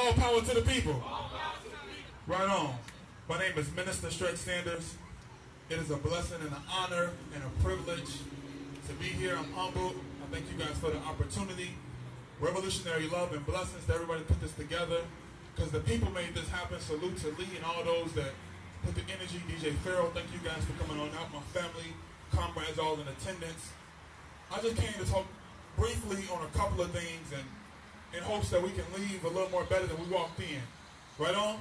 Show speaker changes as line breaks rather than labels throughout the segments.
All power to the people. Right on. My name is Minister Stretch Sanders. It is a blessing and an honor and a privilege to be here. I'm humbled. I thank you guys for the opportunity. Revolutionary love and blessings to everybody put this together, because the people made this happen. Salute to Lee and all those that put the energy. DJ Farrell, thank you guys for coming on out. My family, comrades, all in attendance. I just came to talk briefly on a couple of things and in hopes that we can leave a little more better than we walked in. Right on?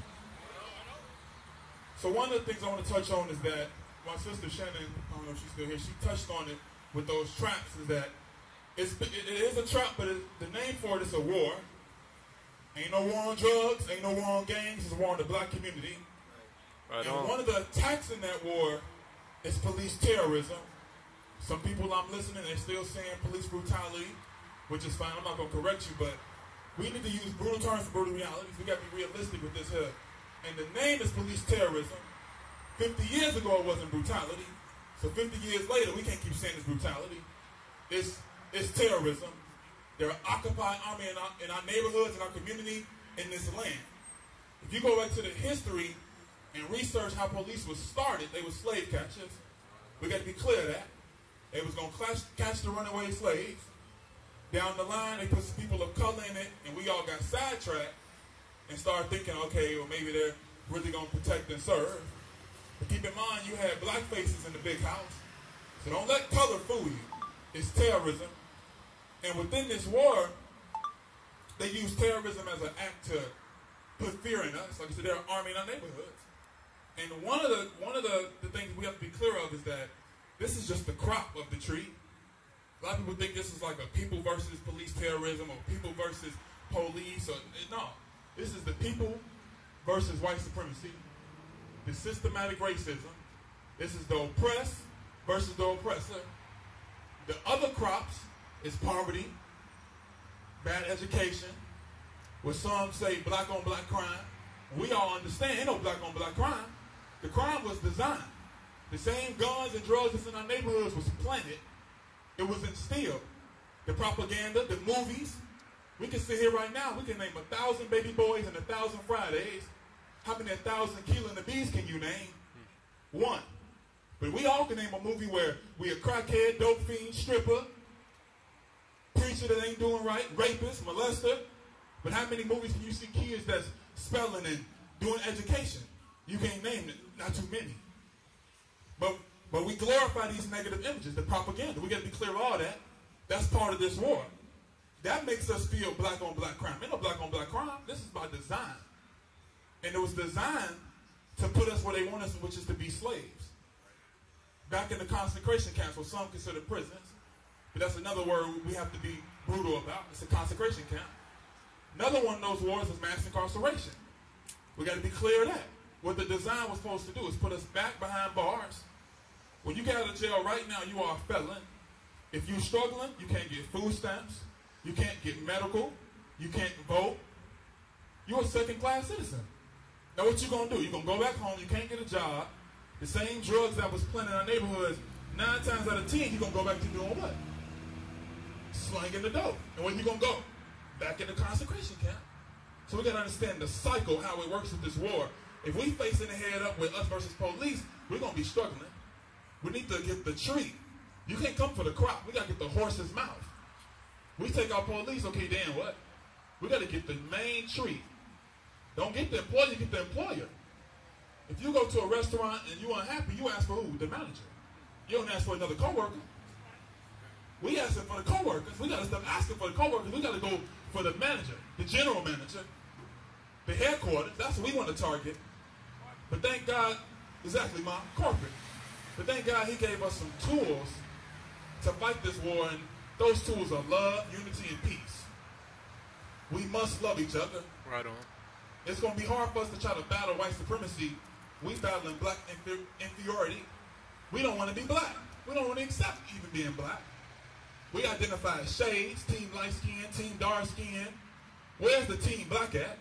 So one of the things I want to touch on is that my sister Shannon, I don't know if she's still here, she touched on it with those traps, is that it is a trap, but the name for it is a war. Ain't no war on drugs, ain't no war on gangs, it's a war on the black community. Right on. And one of the attacks in that war is police terrorism. Some people I'm listening, they're still saying police brutality, which is fine. I'm not going to correct you, but we need to use brutal terms for brutal realities. We got to be realistic with this here. And the name is police terrorism. 50 years ago, it wasn't brutality. So 50 years later, we can't keep saying it's brutality. It's terrorism. There are occupied army in our neighborhoods, in our community, in this land. If you go back to the history and research how police was started, they were slave catchers. We got to be clear of that. They was going to catch the runaway slaves. Down the line, they put some people of color in it, and we all got sidetracked and started thinking, okay, well, maybe they're really going to protect and serve. But keep in mind, you had black faces in the big house. So don't let color fool you. It's terrorism. And within this war, they use terrorism as an act to put fear in us. Like I said, they're arming our neighborhoods. And one of the things we have to be clear of is that this is just the crop of the tree. A lot of people think this is like a people versus police terrorism or people versus police. No, this is the people versus white supremacy, the systematic racism. This is the oppressed versus the oppressor. The other crops is poverty, bad education, what some say black on black crime. We all understand ain't no black on black crime. The crime was designed. The same guns and drugs that's in our neighborhoods was planted. It was instilled. The propaganda, the movies. We can sit here right now. We can name 1,000 baby boys and 1,000 Fridays. How many 1,000 Killer and the Bees can you name? One. But we all can name a movie where we a crackhead, dope fiend, stripper, preacher that ain't doing right, rapist, molester. But how many movies can you see kids that's spelling and doing education? You can't name it. Not too many. But we glorify these negative images, the propaganda. We got to be clear of all that. That's part of this war. That makes us feel black on black crime. Ain't no black on black crime. This is by design. And it was designed to put us where they want us, which is to be slaves. Back in the concentration camps, what some consider prisons. But that's another word we have to be brutal about. It's a concentration camp. Another one of those wars is mass incarceration. We got to be clear of that. What the design was supposed to do is put us back behind bars. When you get out of jail right now, you are a felon. If you're struggling, you can't get food stamps. You can't get medical. You can't vote. You're a second-class citizen. Now what you going to do? You're going to go back home. You can't get a job. The same drugs that was planted in our neighborhoods, 9 times out of 10, you're going to go back to doing what? Slanging the dope. And where you going to go? Back in the concentration camp. So we got to understand the cycle, how it works with this war. If we facing the head up with us versus police, we're going to be struggling. We need to get the tree. You can't come for the crop. We got to get the horse's mouth. We take our police, okay, then what? We got to get the main tree. Don't get the employer, get the employer. If you go to a restaurant and you're unhappy, you ask for who? The manager. You don't ask for another coworker. We asking for the coworkers. We got to stop asking for the coworkers. We got to go for the manager, the general manager, the headquarters. That's what we want to target. But thank God, exactly, Mom, corporate. But thank God he gave us some tools to fight this war, and those tools are love, unity, and peace. We must love each other. Right on. It's going to be hard for us to try to battle white supremacy. We battling black inferiority. We don't want to be black. We don't want to accept even being black. We identify as shades, team light skin, team dark skin. Where's the team black at?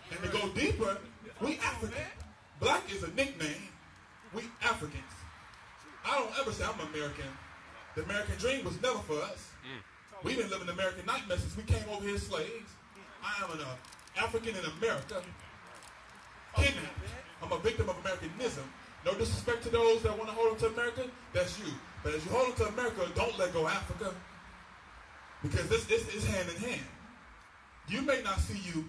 And to go deeper, we African. Black is a nickname. We Africans. I don't ever say I'm American. The American dream was never for us. We've been living the American nightmare since we came over here as slaves. I am African in America, kidnapped. I'm a victim of Americanism. No disrespect to those that want to hold on to America, that's you. But as you hold on to America, don't let go Africa. Because this is hand in hand. You may not see you